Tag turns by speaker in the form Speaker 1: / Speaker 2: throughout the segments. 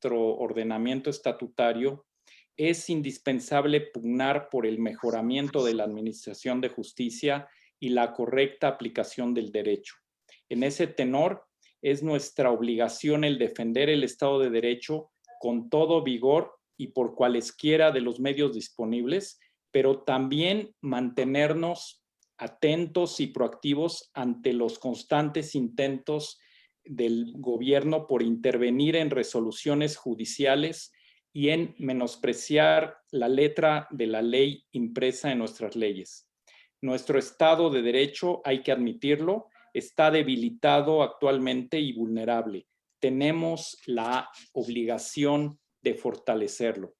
Speaker 1: nuestro ordenamiento estatutario, es indispensable pugnar por el mejoramiento de la administración de justicia y la correcta aplicación del derecho. En ese tenor, es nuestra obligación el defender el Estado de Derecho con todo vigor y por cualesquiera de los medios disponibles, pero también mantenernos atentos y proactivos ante los constantes intentos del gobierno por intervenir en resoluciones judiciales y en menospreciar la letra de la ley impresa en nuestras leyes. Nuestro Estado de Derecho, hay que admitirlo, está debilitado actualmente y vulnerable. Tenemos la obligación de fortalecerlo.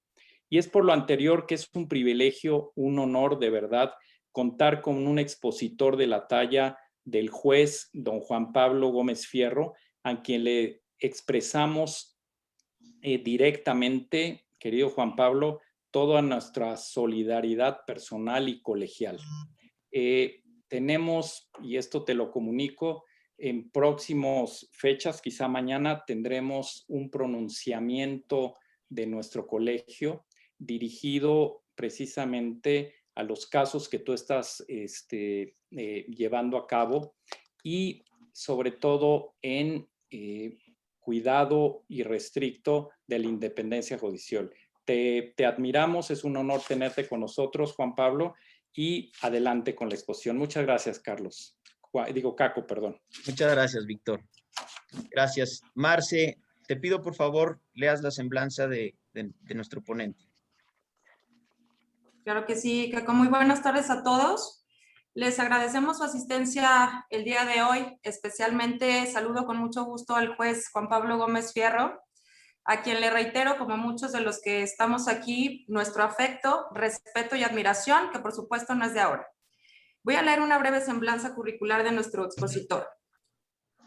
Speaker 1: Y es por lo anterior que es un privilegio, un honor de verdad, contar con un expositor de la talla del juez don Juan Pablo Gómez Fierro, a quien le expresamos directamente, querido Juan Pablo, toda nuestra solidaridad personal y colegial. Tenemos, y esto te lo comunico, en próximas fechas, quizá mañana, tendremos un pronunciamiento de nuestro colegio dirigido precisamente a los casos que tú estás llevando a cabo y sobre todo en cuidado irrestricto de la independencia judicial. Te admiramos, es un honor tenerte con nosotros, Juan Pablo, y adelante con la exposición. Muchas gracias, Carlos. Caco, perdón.
Speaker 2: Muchas gracias, Víctor. Gracias. Marce, te pido por favor, leas la semblanza de nuestro ponente.
Speaker 3: Claro que sí, Caco. Muy buenas tardes a todos. Les agradecemos su asistencia el día de hoy. Especialmente saludo con mucho gusto al juez Juan Pablo Gómez Fierro, a quien le reitero, como muchos de los que estamos aquí, nuestro afecto, respeto y admiración, que por supuesto no es de ahora. Voy a leer una breve semblanza curricular de nuestro expositor.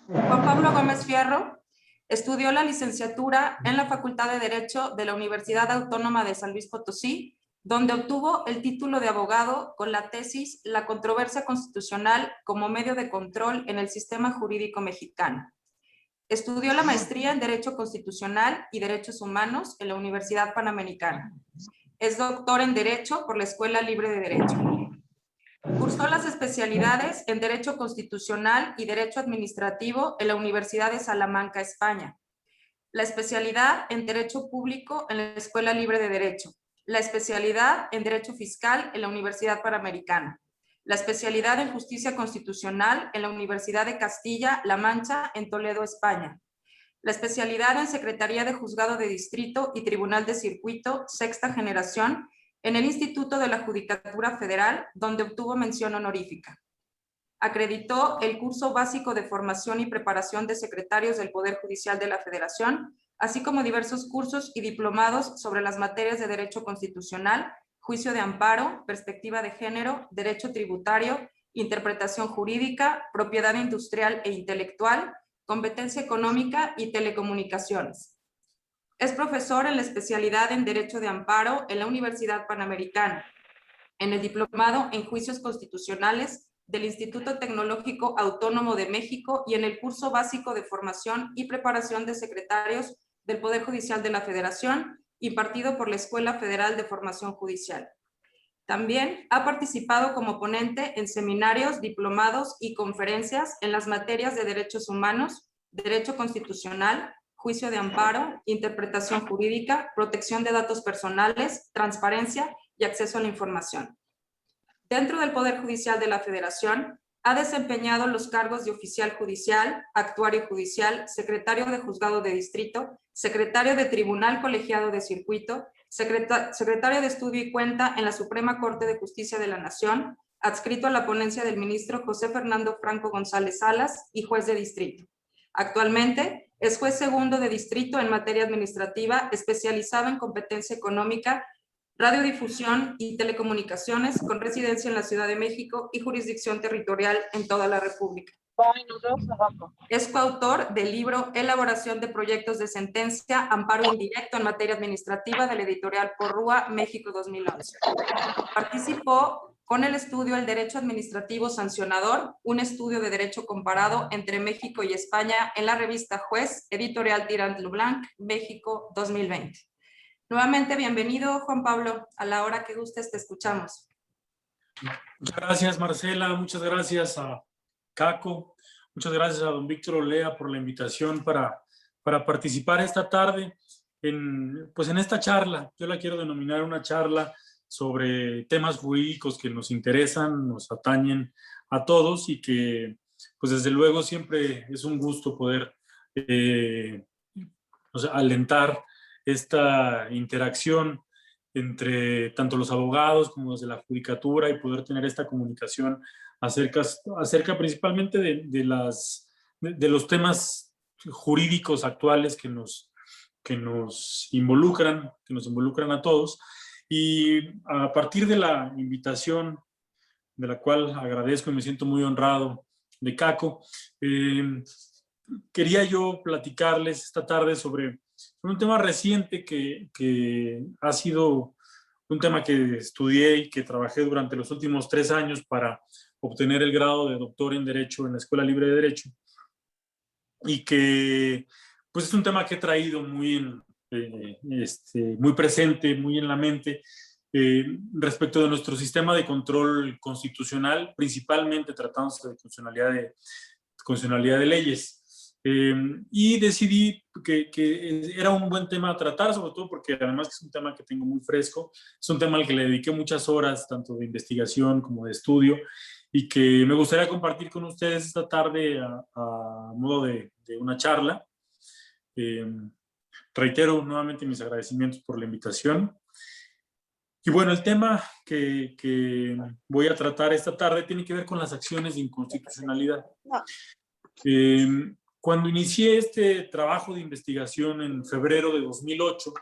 Speaker 3: Juan Pablo Gómez Fierro estudió la licenciatura en la Facultad de Derecho de la Universidad Autónoma de San Luis Potosí, donde obtuvo el título de abogado con la tesis La controversia constitucional como medio de control en el sistema jurídico mexicano. Estudió la maestría en Derecho Constitucional y Derechos Humanos en la Universidad Panamericana. Es doctor en Derecho por la Escuela Libre de Derecho. Cursó las especialidades en Derecho Constitucional y Derecho Administrativo en la Universidad de Salamanca, España. La especialidad en Derecho Público en la Escuela Libre de Derecho. La especialidad en Derecho Fiscal en la Universidad Panamericana. La especialidad en Justicia Constitucional en la Universidad de Castilla-La Mancha en Toledo, España. La especialidad en Secretaría de Juzgado de Distrito y Tribunal de Circuito, sexta generación, en el Instituto de la Judicatura Federal, donde obtuvo mención honorífica. Acreditó el curso básico de formación y preparación de secretarios del Poder Judicial de la Federación, así como diversos cursos y diplomados sobre las materias de Derecho Constitucional, Juicio de Amparo, Perspectiva de Género, Derecho Tributario, Interpretación Jurídica, Propiedad Industrial e Intelectual, Competencia Económica y Telecomunicaciones. Es profesor en la especialidad en Derecho de Amparo en la Universidad Panamericana, en el Diplomado en Juicios Constitucionales del Instituto Tecnológico Autónomo de México y en el curso básico de formación y preparación de secretarios del Poder Judicial de la Federación, impartido por la Escuela Federal de Formación Judicial. También ha participado como ponente en seminarios, diplomados y conferencias en las materias de Derechos Humanos, Derecho Constitucional, Juicio de Amparo, Interpretación Jurídica, Protección de Datos Personales, Transparencia y Acceso a la Información. Dentro del Poder Judicial de la Federación, ha desempeñado los cargos de oficial judicial, actuario judicial, secretario de juzgado de distrito, secretario de tribunal colegiado de circuito, secretario de estudio y cuenta en la Suprema Corte de Justicia de la Nación, adscrito a la ponencia del ministro José Fernando Franco González Salas y juez de distrito. Actualmente es juez segundo de distrito en materia administrativa, especializado en competencia económica, radiodifusión y telecomunicaciones, con residencia en la Ciudad de México y jurisdicción territorial en toda la República. Es coautor del libro Elaboración de proyectos de sentencia, amparo indirecto en materia administrativa de la editorial Porrúa, México 2011. Participó con el estudio El Derecho Administrativo Sancionador, un estudio de derecho comparado entre México y España en la revista Juez, editorial Tirant Leblanc, México 2020. Nuevamente, bienvenido, Juan Pablo. A la hora que gustes, te escuchamos.
Speaker 4: Muchas gracias, Marcela. Muchas gracias a Caco. Muchas gracias a don Víctor Olea por la invitación para participar esta tarde en esta charla. Yo la quiero denominar una charla sobre temas jurídicos que nos interesan, nos atañen a todos y que, pues desde luego, siempre es un gusto poder alentar esta interacción entre tanto los abogados como los de la judicatura y poder tener esta comunicación acerca principalmente de los temas jurídicos actuales que nos involucran a todos. Y a partir de la invitación, de la cual agradezco y me siento muy honrado, de Caco, quería yo platicarles esta tarde sobre un tema reciente que ha sido un tema que estudié y que trabajé durante los últimos 3 años para obtener el grado de doctor en Derecho en la Escuela Libre de Derecho, y que pues es un tema que he traído muy presente, muy en la mente, respecto de nuestro sistema de control constitucional, principalmente tratándose de constitucionalidad de leyes. Y decidí que era un buen tema a tratar, sobre todo porque además que es un tema que tengo muy fresco, es un tema al que le dediqué muchas horas, tanto de investigación como de estudio, y que me gustaría compartir con ustedes esta tarde a modo de una charla. Reitero nuevamente mis agradecimientos por la invitación. Y bueno, el tema que voy a tratar esta tarde tiene que ver con las acciones de inconstitucionalidad. Cuando inicié este trabajo de investigación en febrero de 2008,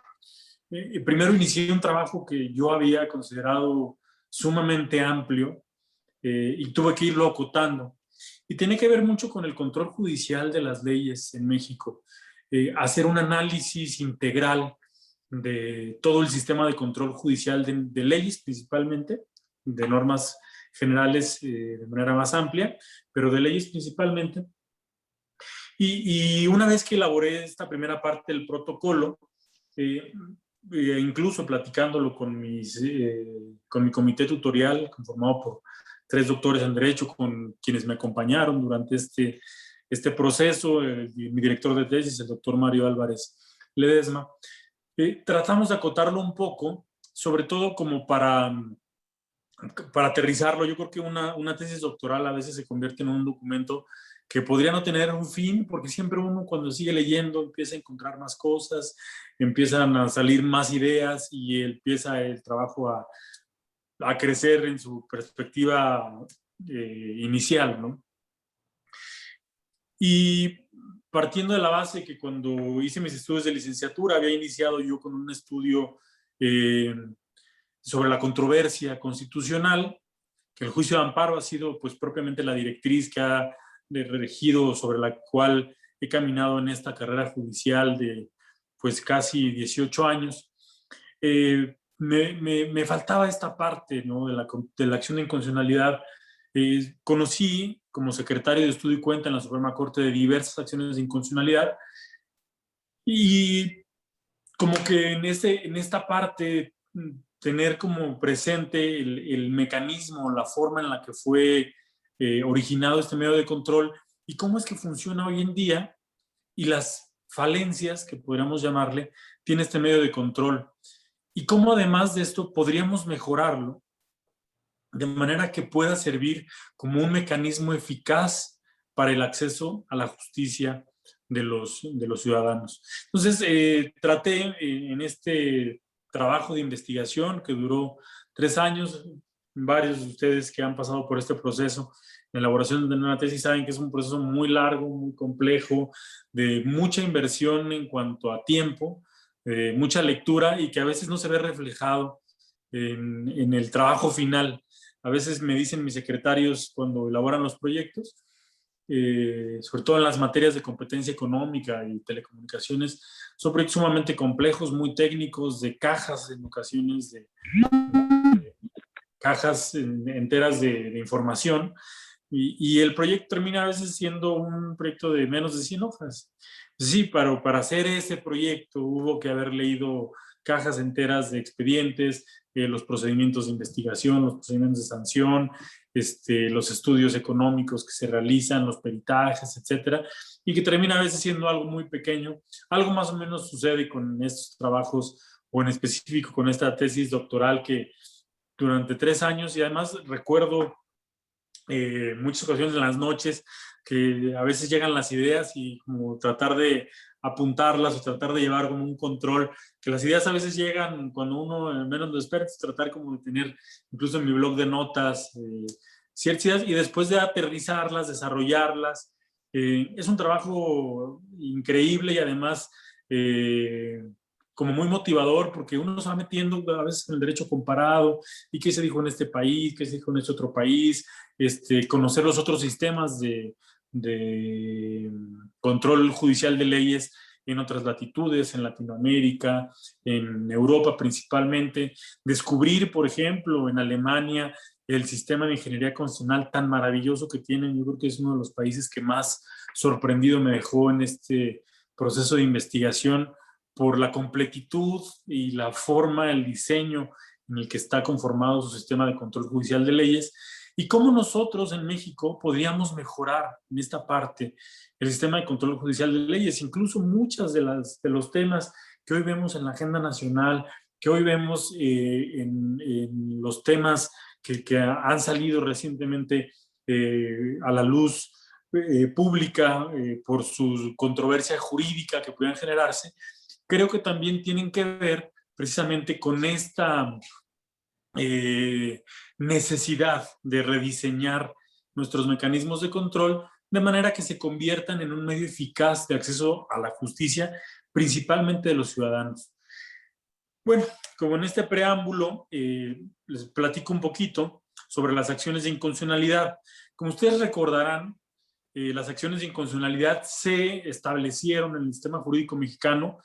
Speaker 4: primero inicié un trabajo que yo había considerado sumamente amplio y tuve que irlo acotando. Y tiene que ver mucho con el control judicial de las leyes en México. Hacer un análisis integral de todo el sistema de control judicial de leyes principalmente, de normas generales de manera más amplia, pero de leyes principalmente. Y una vez que elaboré esta primera parte del protocolo, incluso platicándolo con mi comité tutorial, conformado por 3 doctores en Derecho, con quienes me acompañaron durante este proceso, mi director de tesis, el doctor Mario Álvarez Ledesma, tratamos de acotarlo un poco, sobre todo como para aterrizarlo. Yo creo que una tesis doctoral a veces se convierte en un documento que podría no tener un fin, porque siempre uno cuando sigue leyendo empieza a encontrar más cosas, empiezan a salir más ideas y empieza el trabajo a crecer en su perspectiva inicial, ¿no? Y partiendo de la base que cuando hice mis estudios de licenciatura había iniciado yo con un estudio sobre la controversia constitucional, que el juicio de amparo ha sido pues propiamente la directriz que ha regido, sobre la cual he caminado en esta carrera judicial de pues casi 18 años. Me faltaba esta parte, ¿no?, de la acción de inconstitucionalidad. Conocí como secretario de Estudio y Cuenta en la Suprema Corte de diversas acciones de inconstitucionalidad, y como que en esta parte tener como presente el mecanismo, la forma en la que fue originado este medio de control y cómo es que funciona hoy en día, y las falencias que podríamos llamarle tiene este medio de control, y cómo además de esto podríamos mejorarlo de manera que pueda servir como un mecanismo eficaz para el acceso a la justicia de los ciudadanos. Entonces, traté en este trabajo de investigación que duró 3 años, varios de ustedes que han pasado por este proceso de elaboración de una tesis saben que es un proceso muy largo, muy complejo, de mucha inversión en cuanto a tiempo, mucha lectura, y que a veces no se ve reflejado en el trabajo final. A veces me dicen mis secretarios cuando elaboran los proyectos, sobre todo en las materias de competencia económica y telecomunicaciones, son proyectos sumamente complejos, muy técnicos, de cajas en ocasiones, cajas enteras de información, y el proyecto termina a veces siendo un proyecto de menos de 100 hojas. Sí, para hacer ese proyecto hubo que haber leído cajas enteras de expedientes, los procedimientos de investigación, los procedimientos de sanción, los estudios económicos que se realizan, los peritajes, etcétera, y que termina a veces siendo algo muy pequeño. Algo más o menos sucede con estos trabajos, o en específico con esta tesis doctoral que durante 3 años, y además recuerdo muchas ocasiones en las noches que a veces llegan las ideas y como tratar de apuntarlas o tratar de llevar como un control, que las ideas a veces llegan cuando uno menos lo espera, tratar como de tener incluso en mi blog de notas ciertas ideas y después de aterrizarlas, desarrollarlas. Es un trabajo increíble y además como muy motivador, porque uno se va metiendo a veces en el derecho comparado y qué se dijo en este país, qué se dijo en este otro país, conocer los otros sistemas de control judicial de leyes en otras latitudes, en Latinoamérica, en Europa principalmente, descubrir, por ejemplo, en Alemania, el sistema de ingeniería constitucional tan maravilloso que tienen. Yo creo que es uno de los países que más sorprendido me dejó en este proceso de investigación, por la completitud y la forma, el diseño en el que está conformado su sistema de control judicial de leyes, y cómo nosotros en México podríamos mejorar en esta parte el sistema de control judicial de leyes. Incluso muchas de los temas que hoy vemos en la agenda nacional, que hoy vemos en los temas que han salido recientemente a la luz pública por su controversia jurídica que pudieran generarse, creo que también tienen que ver precisamente con esta necesidad de rediseñar nuestros mecanismos de control de manera que se conviertan en un medio eficaz de acceso a la justicia, principalmente de los ciudadanos. Bueno, como en este preámbulo les platico un poquito sobre las acciones de inconstitucionalidad. Como ustedes recordarán, las acciones de inconstitucionalidad se establecieron en el sistema jurídico mexicano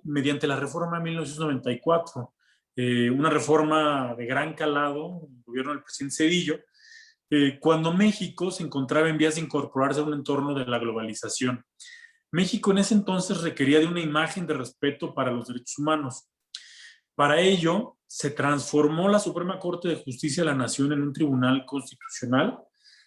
Speaker 4: mediante la reforma de 1994, una reforma de gran calado, el gobierno del presidente Zedillo, cuando México se encontraba en vías de incorporarse a un entorno de la globalización. México en ese entonces requería de una imagen de respeto para los derechos humanos. Para ello, se transformó la Suprema Corte de Justicia de la Nación en un tribunal constitucional.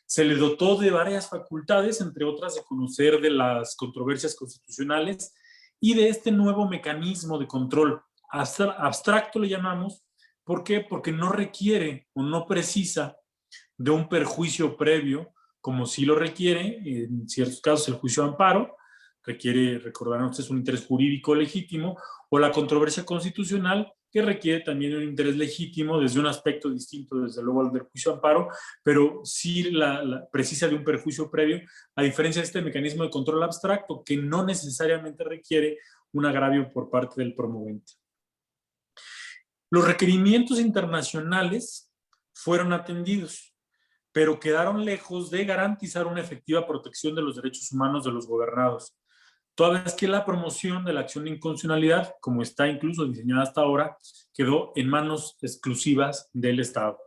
Speaker 4: Se le dotó de varias facultades, entre otras de conocer de las controversias constitucionales y de este nuevo mecanismo de control abstracto, le llamamos. ¿Por qué? Porque no requiere o no precisa de un perjuicio previo, como sí lo requiere en ciertos casos el juicio de amparo, requiere, recordarán ustedes, un interés jurídico legítimo, o la controversia constitucional, que requiere también un interés legítimo desde un aspecto distinto, desde luego, al del juicio de amparo, pero sí precisa de un perjuicio previo, a diferencia de este mecanismo de control abstracto, que no necesariamente requiere un agravio por parte del promovente. Los requerimientos internacionales fueron atendidos, pero quedaron lejos de garantizar una efectiva protección de los derechos humanos de los gobernados, toda vez que la promoción de la acción de inconstitucionalidad, como está incluso diseñada hasta ahora, quedó en manos exclusivas del Estado.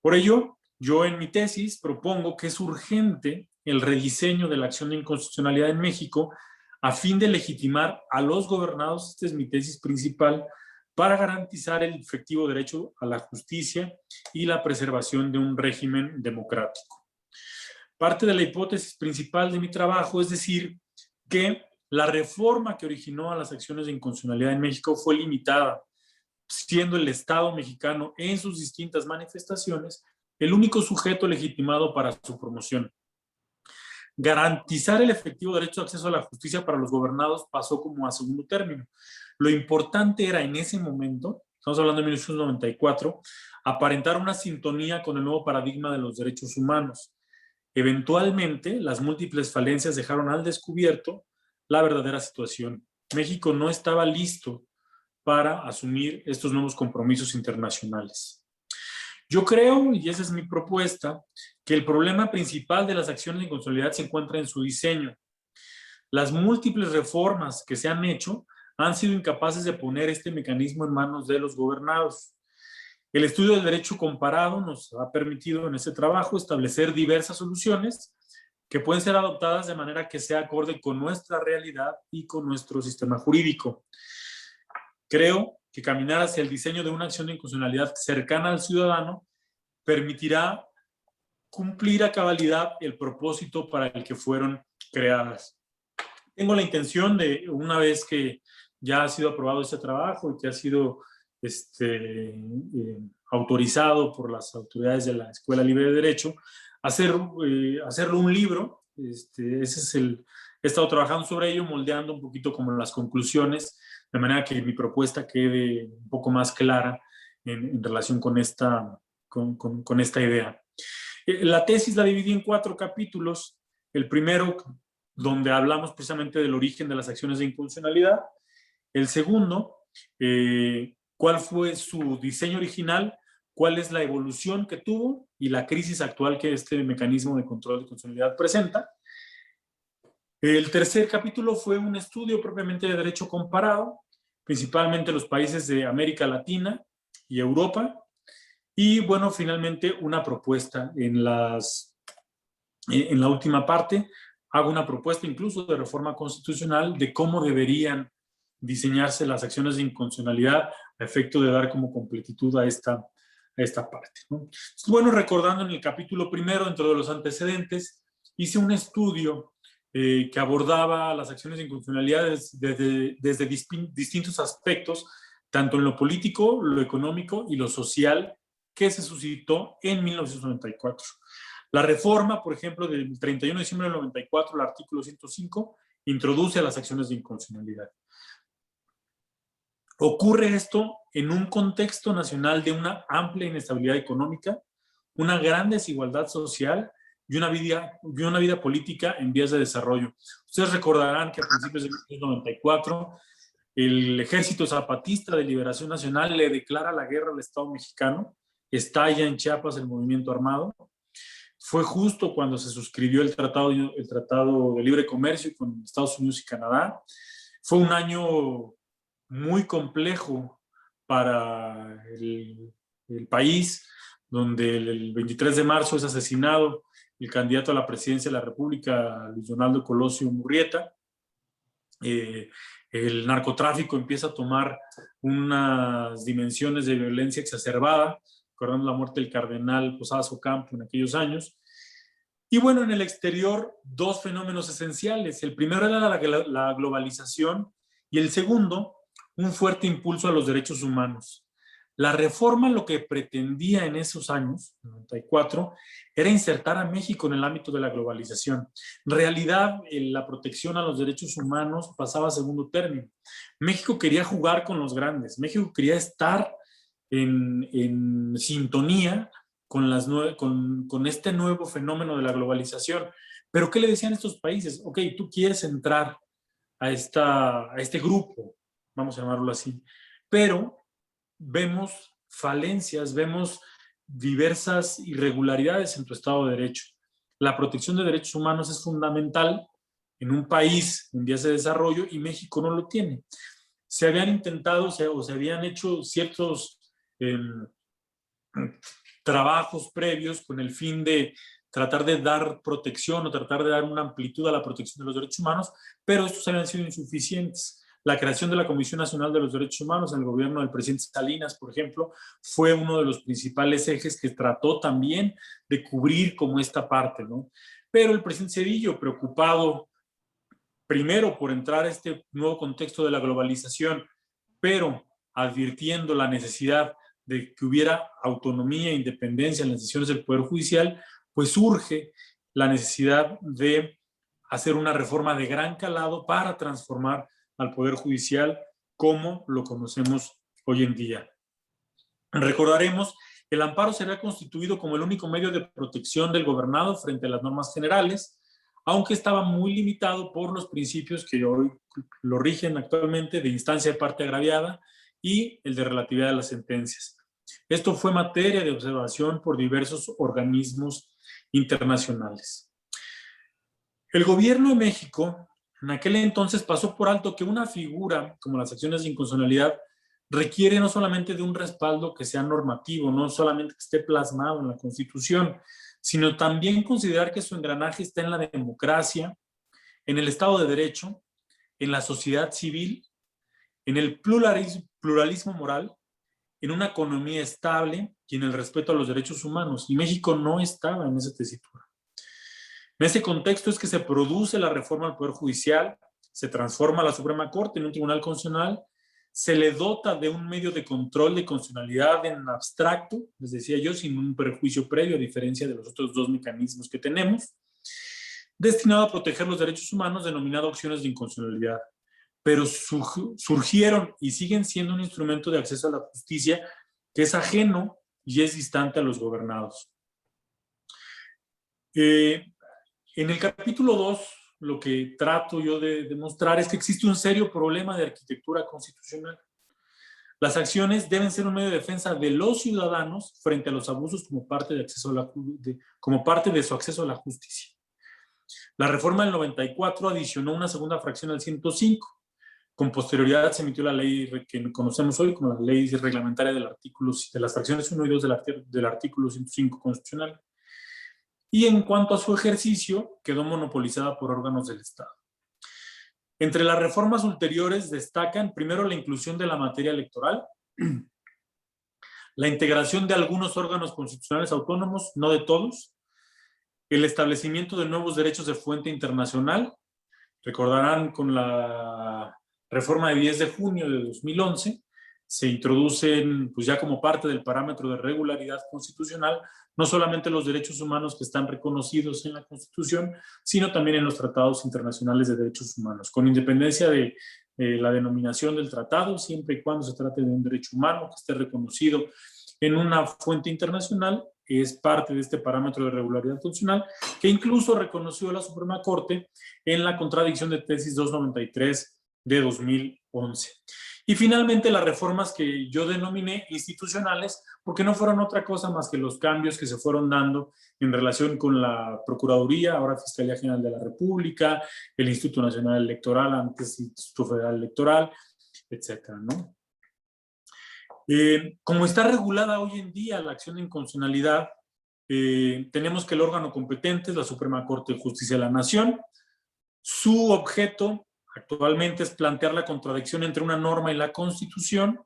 Speaker 4: Por ello, yo en mi tesis propongo que es urgente el rediseño de la acción de inconstitucionalidad en México a fin de legitimar a los gobernados, esta es mi tesis principal, para garantizar el efectivo derecho a la justicia y la preservación de un régimen democrático. Parte de la hipótesis principal de mi trabajo es decir que la reforma que originó a las acciones de inconstitucionalidad en México fue limitada, siendo el Estado mexicano en sus distintas manifestaciones el único sujeto legitimado para su promoción. Garantizar el efectivo derecho de acceso a la justicia para los gobernados pasó como a segundo término. Lo importante era en ese momento, estamos hablando de 1994, aparentar una sintonía con el nuevo paradigma de los derechos humanos. Eventualmente, las múltiples falencias dejaron al descubierto la verdadera situación. México no estaba listo para asumir estos nuevos compromisos internacionales. Yo creo, y esa es mi propuesta, que el problema principal de las acciones de inconstitucionalidad se encuentra en su diseño. Las múltiples reformas que se han hecho han sido incapaces de poner este mecanismo en manos de los gobernados. El estudio del derecho comparado nos ha permitido en ese trabajo establecer diversas soluciones que pueden ser adoptadas de manera que sea acorde con nuestra realidad y con nuestro sistema jurídico. Creo que caminar hacia el diseño de una acción de inconstitucionalidad cercana al ciudadano permitirá cumplir a cabalidad el propósito para el que fueron creadas. Tengo la intención de, una vez que ya ha sido aprobado este trabajo y que ha sido autorizado por las autoridades de la Escuela Libre de Derecho, hacerlo un libro. He estado trabajando sobre ello, moldeando un poquito como las conclusiones, de manera que mi propuesta quede un poco más clara en relación con esta idea. La tesis la dividí en 4 capítulos. El primero, donde hablamos precisamente del origen de las acciones de inconstitucionalidad. El segundo, cuál fue su diseño original, cuál es la evolución que tuvo y la crisis actual que este mecanismo de control de constitucionalidad presenta. El tercer capítulo fue un estudio propiamente de derecho comparado, principalmente los países de América Latina y Europa. Y bueno, finalmente una propuesta. En la última parte hago una propuesta incluso de reforma constitucional de cómo deberían diseñarse las acciones de inconstitucionalidad a efecto de dar como completitud a esta parte, ¿no? Bueno, recordando en el capítulo primero, dentro de los antecedentes, hice un estudio que abordaba las acciones de inconstitucionalidad desde distintos aspectos, tanto en lo político, lo económico y lo social, que se suscitó en 1994. La reforma, por ejemplo, del 31 de diciembre del 94, el artículo 105, introduce a las acciones de inconstitucionalidad. Ocurre esto en un contexto nacional de una amplia inestabilidad económica, una gran desigualdad social y una vida política en vías de desarrollo. Ustedes recordarán que a principios de 1994 el Ejército Zapatista de Liberación Nacional le declara la guerra al Estado mexicano, estalla en Chiapas el movimiento armado. Fue justo cuando se suscribió el Tratado de Libre Comercio con Estados Unidos y Canadá. Fue un año muy complejo para el país, donde el 23 de marzo es asesinado el candidato a la presidencia de la República, Luis Donaldo Colosio Murrieta. El narcotráfico empieza a tomar unas dimensiones de violencia exacerbada, recordando la muerte del cardenal Posadas Ocampo en aquellos años. Y bueno, en el exterior, 2 fenómenos esenciales. El primero era la globalización y el segundo, un fuerte impulso a los derechos humanos. La reforma lo que pretendía en esos años, 94, era insertar a México en el ámbito de la globalización. En realidad, la protección a los derechos humanos pasaba a segundo término. México quería jugar con los grandes. México quería estar en sintonía con este nuevo fenómeno de la globalización. Pero ¿qué le decían estos países? Ok, tú quieres entrar a este grupo, vamos a llamarlo así, pero vemos falencias, vemos diversas irregularidades en tu Estado de Derecho. La protección de derechos humanos es fundamental en un país en vías de desarrollo y México no lo tiene. Se habían intentado o se habían hecho ciertos trabajos previos con el fin de tratar de dar protección o tratar de dar una amplitud a la protección de los derechos humanos, pero estos habían sido insuficientes. La creación de la Comisión Nacional de los Derechos Humanos en el gobierno del presidente Salinas, por ejemplo, fue uno de los principales ejes que trató también de cubrir como esta parte, ¿no? Pero el presidente Zedillo, preocupado primero por entrar a este nuevo contexto de la globalización, pero advirtiendo la necesidad de que hubiera autonomía e independencia en las decisiones del Poder Judicial, pues surge la necesidad de hacer una reforma de gran calado para transformar al Poder Judicial como lo conocemos hoy en día. Recordaremos que el amparo se había constituido como el único medio de protección del gobernado frente a las normas generales, aunque estaba muy limitado por los principios que hoy lo rigen actualmente de instancia de parte agraviada y el de relatividad de las sentencias. Esto fue materia de observación por diversos organismos internacionales. El gobierno de México en aquel entonces pasó por alto que una figura como las acciones de inconstitucionalidad requiere no solamente de un respaldo que sea normativo, no solamente que esté plasmado en la Constitución, sino también considerar que su engranaje está en la democracia, en el Estado de Derecho, en la sociedad civil, en el pluralismo moral, en una economía estable y en el respeto a los derechos humanos. Y México no estaba en esa tesitura. En ese contexto es que se produce la reforma al Poder Judicial, se transforma la Suprema Corte en un tribunal constitucional, se le dota de un medio de control de constitucionalidad en abstracto, les decía yo, sin un perjuicio previo, a diferencia de los otros dos mecanismos que tenemos, destinado a proteger los derechos humanos, denominado acciones de inconstitucionalidad. Pero surgieron y siguen siendo un instrumento de acceso a la justicia que es ajeno y es distante a los gobernados. En el capítulo 2, lo que trato yo de demostrar es que existe un serio problema de arquitectura constitucional. Las acciones deben ser un medio de defensa de los ciudadanos frente a los abusos como parte de su acceso a la justicia. La reforma del 94 adicionó una segunda fracción al 105. Con posterioridad se emitió la ley que conocemos hoy como la ley reglamentaria de las fracciones 1 y 2 del artículo 105 constitucional. Y en cuanto a su ejercicio, quedó monopolizada por órganos del Estado. Entre las reformas ulteriores destacan primero la inclusión de la materia electoral, la integración de algunos órganos constitucionales autónomos, no de todos, el establecimiento de nuevos derechos de fuente internacional. Recordarán con la reforma de 10 de junio de 2011, se introducen, pues ya como parte del parámetro de regularidad constitucional, no solamente los derechos humanos que están reconocidos en la Constitución, sino también en los tratados internacionales de derechos humanos, con independencia de la denominación del tratado, siempre y cuando se trate de un derecho humano que esté reconocido en una fuente internacional, es parte de este parámetro de regularidad constitucional, que incluso reconoció la Suprema Corte en la contradicción de tesis 293 de 2011. Y finalmente las reformas que yo denominé institucionales, porque no fueron otra cosa más que los cambios que se fueron dando en relación con la Procuraduría, ahora Fiscalía General de la República, el Instituto Nacional Electoral, antes Instituto Federal Electoral, etcétera, ¿no? Como está regulada hoy en día la acción de inconstitucionalidad, tenemos que el órgano competente es la Suprema Corte de Justicia de la Nación. Su objeto actualmente es plantear la contradicción entre una norma y la Constitución.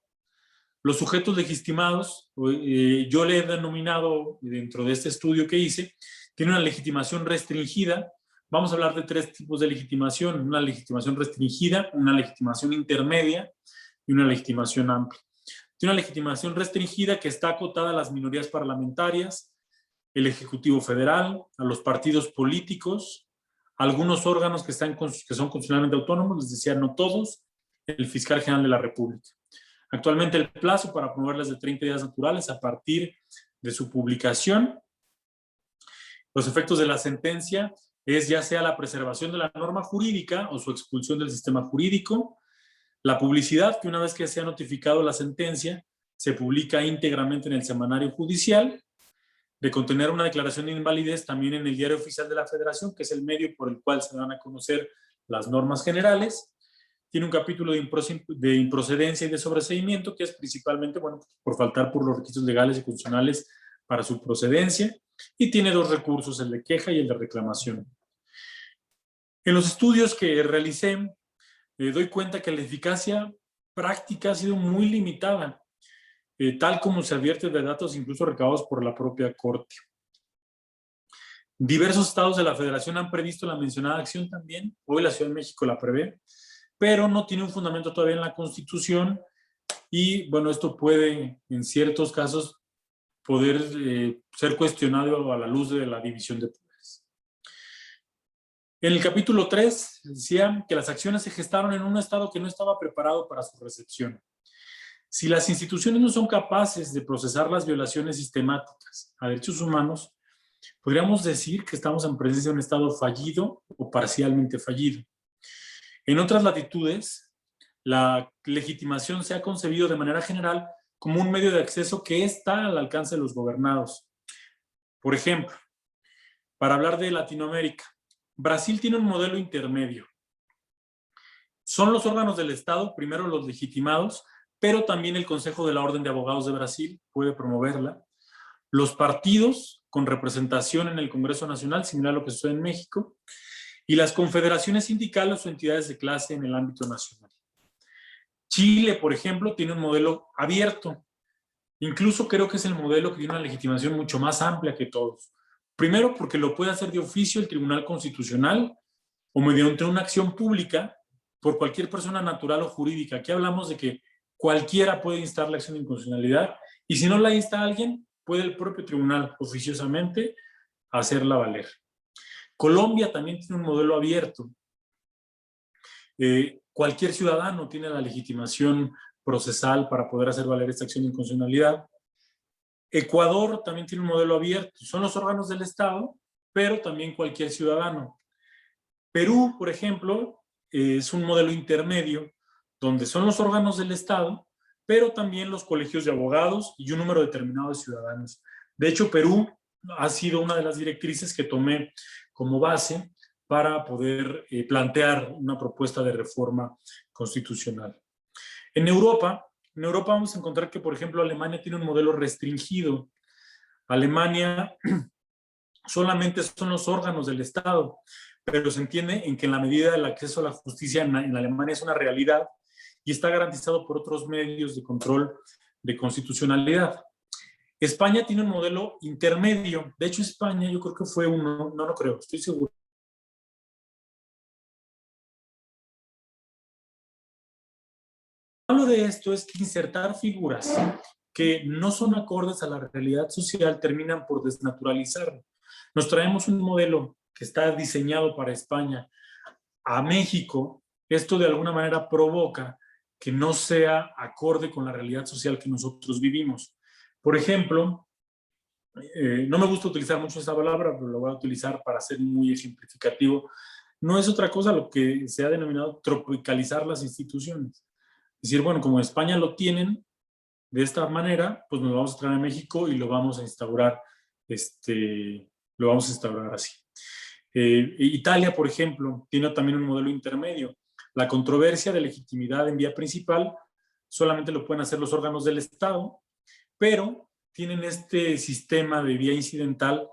Speaker 4: Los sujetos legitimados, yo le he denominado dentro de este estudio que hice, tiene una legitimación restringida. Vamos a hablar de tres tipos de legitimación: una legitimación restringida, una legitimación intermedia y una legitimación amplia. Tiene una legitimación restringida que está acotada a las minorías parlamentarias, el Ejecutivo Federal, a los partidos políticos, algunos órganos que son constitucionalmente autónomos, les decía no todos, el Fiscal General de la República. Actualmente el plazo para promoverlas de 30 días naturales a partir de su publicación. Los efectos de la sentencia es ya sea la preservación de la norma jurídica o su expulsión del sistema jurídico. La publicidad, que una vez que se ha notificado la sentencia, se publica íntegramente en el semanario judicial, de contener una declaración de invalidez también en el Diario Oficial de la Federación, que es el medio por el cual se dan a conocer las normas generales. Tiene un capítulo de improcedencia y de sobreseimiento, que es principalmente, bueno, por faltar por los requisitos legales y constitucionales para su procedencia, y tiene dos recursos, el de queja y el de reclamación. En los estudios que realicé, me doy cuenta que la eficacia práctica ha sido muy limitada, tal como se advierte de datos incluso recabados por la propia Corte. Diversos estados de la Federación han previsto la mencionada acción también, hoy la Ciudad de México la prevé, pero no tiene un fundamento todavía en la Constitución y, bueno, esto puede, en ciertos casos, poder ser cuestionado a la luz de la división de poderes. En el capítulo 3 decía que las acciones se gestaron en un estado que no estaba preparado para su recepción. Si las instituciones no son capaces de procesar las violaciones sistemáticas a derechos humanos, podríamos decir que estamos en presencia de un estado fallido o parcialmente fallido. En otras latitudes, la legitimación se ha concebido de manera general como un medio de acceso que está al alcance de los gobernados. Por ejemplo, para hablar de Latinoamérica, Brasil tiene un modelo intermedio. Son los órganos del Estado, primero los legitimados, pero también el Consejo de la Orden de Abogados de Brasil puede promoverla. Los partidos con representación en el Congreso Nacional, similar a lo que sucede en México, y las confederaciones sindicales o entidades de clase en el ámbito nacional. Chile, por ejemplo, tiene un modelo abierto. Incluso creo que es el modelo que tiene una legitimación mucho más amplia que todos. Primero, porque lo puede hacer de oficio el Tribunal Constitucional o mediante una acción pública por cualquier persona natural o jurídica. Aquí hablamos de que cualquiera puede instar la acción de inconstitucionalidad y si no la insta alguien, puede el propio tribunal oficiosamente hacerla valer. Colombia también tiene un modelo abierto. Cualquier ciudadano tiene la legitimación procesal para poder hacer valer esta acción de inconstitucionalidad. Ecuador también tiene un modelo abierto. Son los órganos del Estado, pero también cualquier ciudadano. Perú, por ejemplo, es un modelo intermedio donde son los órganos del Estado, pero también los colegios de abogados y un número determinado de ciudadanos. De hecho, Perú ha sido una de las directrices que tomé como base para poder plantear una propuesta de reforma constitucional. En Europa vamos a encontrar que, por ejemplo, Alemania tiene un modelo restringido. Alemania solamente son los órganos del Estado, pero se entiende en que en la medida del acceso a la justicia en Alemania es una realidad y está garantizado por otros medios de control de constitucionalidad. España tiene un modelo intermedio. De hecho, España yo creo que fue uno, no lo creo, estoy seguro. Hablo de esto es que insertar figuras que no son acordes a la realidad social terminan por desnaturalizarlo. Nos traemos un modelo que está diseñado para España a México. Esto de alguna manera provoca que no sea acorde con la realidad social que nosotros vivimos. Por ejemplo, no me gusta utilizar mucho esa palabra, pero lo voy a utilizar para ser muy ejemplificativo. No es otra cosa lo que se ha denominado tropicalizar las instituciones. Es decir, bueno, como en España lo tienen de esta manera, pues nos vamos a traer a México y lo vamos a instaurar, así. Italia, por ejemplo, tiene también un modelo intermedio. La controversia de legitimidad en vía principal solamente lo pueden hacer los órganos del Estado, pero tienen este sistema de vía incidental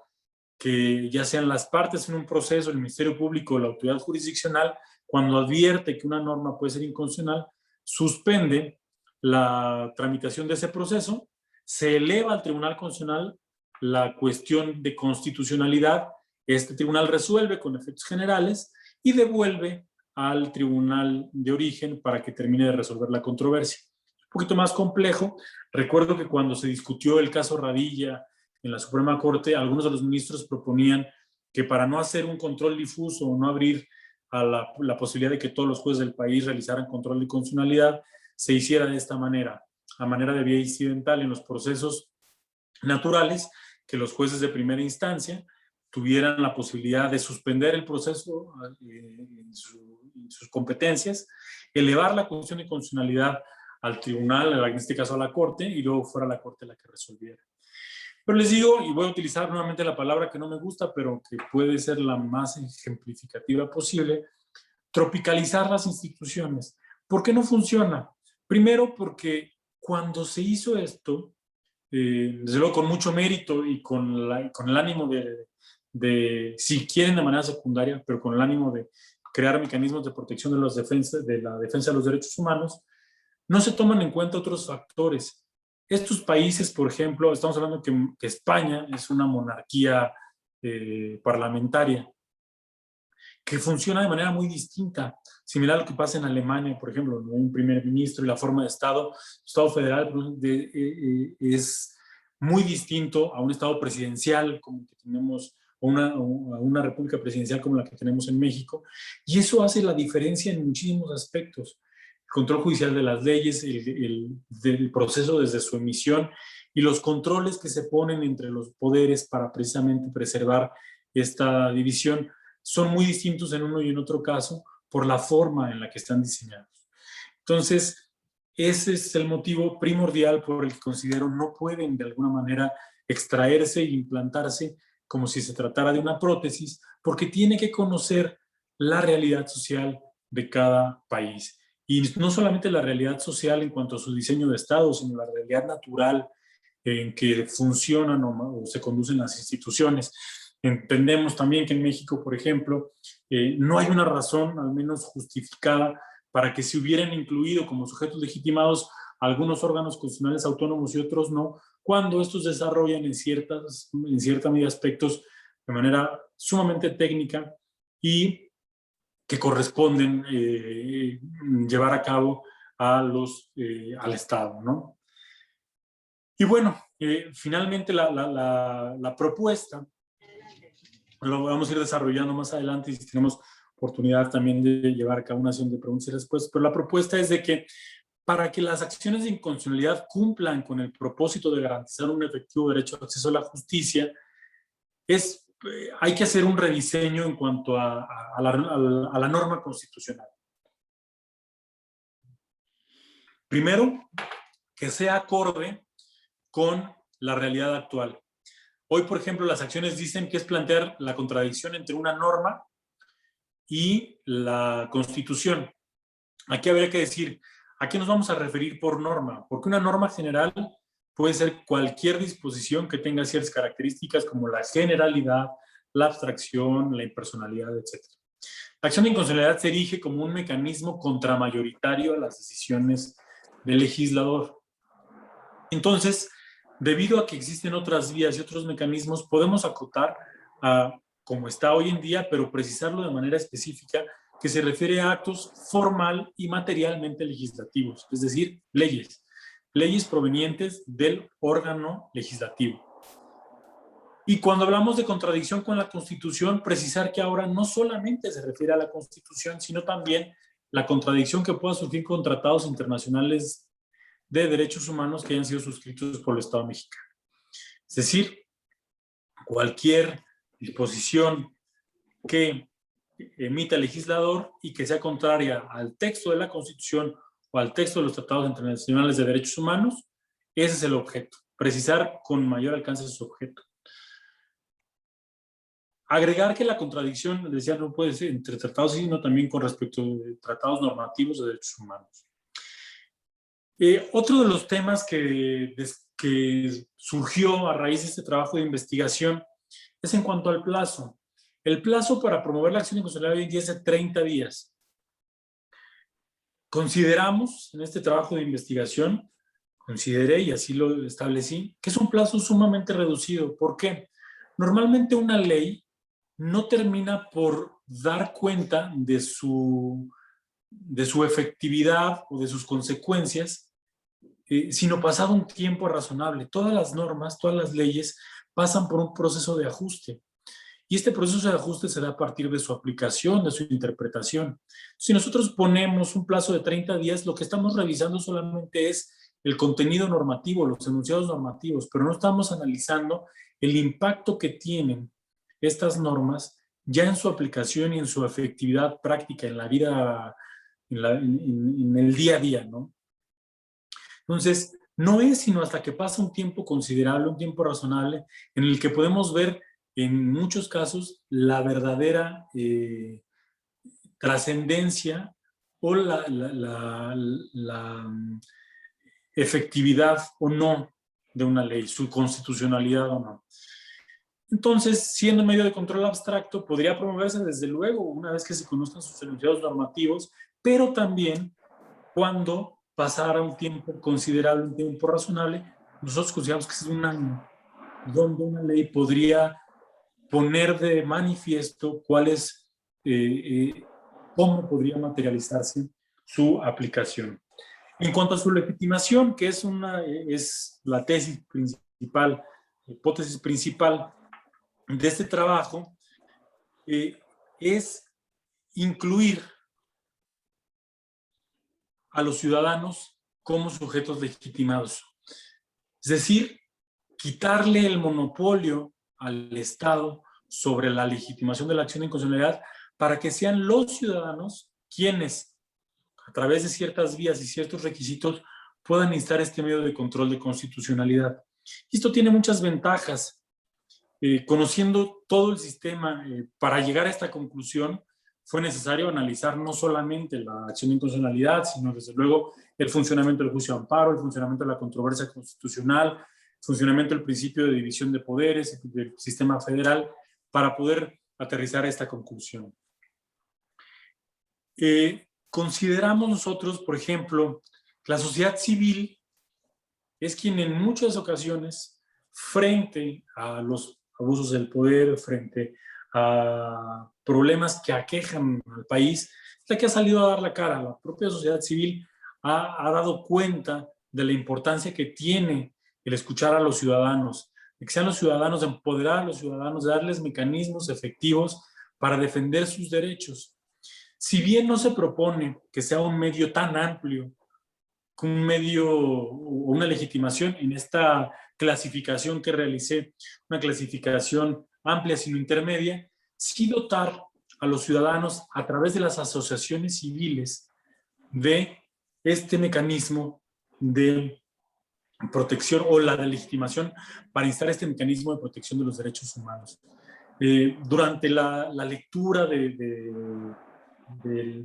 Speaker 4: que ya sean las partes en un proceso, el Ministerio Público o la autoridad jurisdiccional, cuando advierte que una norma puede ser inconstitucional, suspende la tramitación de ese proceso, se eleva al Tribunal Constitucional la cuestión de constitucionalidad, este tribunal resuelve con efectos generales y devuelve al tribunal de origen para que termine de resolver la controversia. Un poquito más complejo. Recuerdo que cuando se discutió el caso Radilla en la Suprema Corte, algunos de los ministros proponían que para no hacer un control difuso o no abrir a la posibilidad de que todos los jueces del país realizaran control de constitucionalidad, se hiciera de esta manera, a manera de vía incidental en los procesos naturales, que los jueces de primera instancia tuvieran la posibilidad de suspender el proceso en sus competencias, elevar la cuestión de constitucionalidad al tribunal, en este caso a la Corte, y luego fuera la Corte la que resolviera. Pero les digo, y voy a utilizar nuevamente la palabra que no me gusta, pero que puede ser la más ejemplificativa posible, tropicalizar las instituciones. ¿Por qué no funciona? Primero, porque cuando se hizo esto, desde luego con mucho mérito y con el ánimo de, si quieren de manera secundaria, pero con el ánimo de crear mecanismos de protección de la defensa de los derechos humanos, no se toman en cuenta otros factores. Estos países, por ejemplo, estamos hablando que España es una monarquía parlamentaria que funciona de manera muy distinta, similar a lo que pasa en Alemania, por ejemplo, ¿no? Un primer ministro y la forma de Estado federal es muy distinto a un Estado presidencial como el que tenemos, o a una república presidencial como la que tenemos en México, y eso hace la diferencia en muchísimos aspectos. El control judicial de las leyes, del proceso desde su emisión y los controles que se ponen entre los poderes para precisamente preservar esta división son muy distintos en uno y en otro caso por la forma en la que están diseñados. Entonces, ese es el motivo primordial por el que considero no pueden de alguna manera extraerse e implantarse como si se tratara de una prótesis, porque tiene que conocer la realidad social de cada país. y no solamente la realidad social en cuanto a su diseño de Estado, sino la realidad natural en que funcionan o se conducen las instituciones. Entendemos también que en México, por ejemplo, no hay una razón, al menos justificada, para que se hubieran incluido como sujetos legitimados algunos órganos constitucionales autónomos y otros no, cuando estos desarrollan en cierta medida aspectos de manera sumamente técnica y que corresponden llevar a cabo al Estado, ¿no? Y bueno, finalmente la propuesta lo vamos a ir desarrollando más adelante y si tenemos oportunidad también de llevar a cabo una sesión de preguntas y respuestas, pero la propuesta es de que para que las acciones de inconstitucionalidad cumplan con el propósito de garantizar un efectivo derecho de acceso a la justicia, hay que hacer un rediseño en cuanto a la norma constitucional. Primero, que sea acorde con la realidad actual. Hoy, por ejemplo, las acciones dicen que es plantear la contradicción entre una norma y la Constitución. Aquí habría que decir, ¿a qué nos vamos a referir por norma? Porque una norma general puede ser cualquier disposición que tenga ciertas características como la generalidad, la abstracción, la impersonalidad, etc. La acción de inconstitucionalidad se erige como un mecanismo contramayoritario a las decisiones del legislador. Entonces, debido a que existen otras vías y otros mecanismos, podemos acotar a como está hoy en día, pero precisarlo de manera específica, que se refiere a actos formal y materialmente legislativos, es decir, leyes provenientes del órgano legislativo. Y cuando hablamos de contradicción con la Constitución, precisar que ahora no solamente se refiere a la Constitución, sino también la contradicción que pueda surgir con tratados internacionales de derechos humanos que hayan sido suscritos por el Estado mexicano. Es decir, cualquier disposición que emita el legislador y que sea contraria al texto de la Constitución o al texto de los tratados internacionales de derechos humanos, ese es el objeto, precisar con mayor alcance su objeto. Agregar que la contradicción, decía, no puede ser entre tratados, sino también con respecto a tratados normativos de derechos humanos. Otro de los temas que surgió a raíz de este trabajo de investigación es en cuanto al plazo. El plazo para promover la acción inconstitucional hoy en día es de 30 días. Consideramos en este trabajo de investigación, consideré y así lo establecí, que es un plazo sumamente reducido. ¿Por qué? Normalmente una ley no termina por dar cuenta de su efectividad o de sus consecuencias, sino pasado un tiempo razonable. Todas las normas, todas las leyes pasan por un proceso de ajuste. Y este proceso de ajuste se da a partir de su aplicación, de su interpretación. Si nosotros ponemos un plazo de 30 días, lo que estamos revisando solamente es el contenido normativo, los enunciados normativos, pero no estamos analizando el impacto que tienen estas normas ya en su aplicación y en su efectividad práctica en la vida, en el día a día, ¿no? Entonces, no es sino hasta que pasa un tiempo considerable, un tiempo razonable, en el que podemos ver en muchos casos la verdadera trascendencia o la efectividad o no de una ley, su constitucionalidad o no. Entonces, siendo medio de control abstracto, podría promoverse desde luego una vez que se conozcan sus enunciados normativos, pero también cuando pasara un tiempo considerable, un tiempo razonable, nosotros consideramos que es un año donde una ley podría poner de manifiesto cuál es, cómo podría materializarse su aplicación. En cuanto a su legitimación, que es la tesis principal, hipótesis principal de este trabajo, es incluir a los ciudadanos como sujetos legitimados. Es decir, quitarle el monopolio al Estado sobre la legitimación de la acción de inconstitucionalidad para que sean los ciudadanos quienes, a través de ciertas vías y ciertos requisitos, puedan instar este medio de control de constitucionalidad. Y esto tiene muchas ventajas. Conociendo todo el sistema para llegar a esta conclusión, fue necesario analizar no solamente la acción de inconstitucionalidad, sino desde luego el funcionamiento del juicio de amparo, el funcionamiento de la controversia constitucional, el funcionamiento del principio de división de poderes del sistema federal, para poder aterrizar esta conclusión. Consideramos nosotros, por ejemplo, que la sociedad civil es quien en muchas ocasiones, frente a los abusos del poder, frente a problemas que aquejan al país, es la que ha salido a dar la cara. La propia sociedad civil ha dado cuenta de la importancia que tiene el escuchar a los ciudadanos, de que sean los ciudadanos, de empoderar a los ciudadanos, de darles mecanismos efectivos para defender sus derechos. Si bien no se propone que sea un medio tan amplio, un medio o una legitimación en esta clasificación que realicé, una clasificación amplia sino intermedia, sí dotar a los ciudadanos a través de las asociaciones civiles de este mecanismo de protección o la de legitimación para instalar este mecanismo de protección de los derechos humanos. Durante la lectura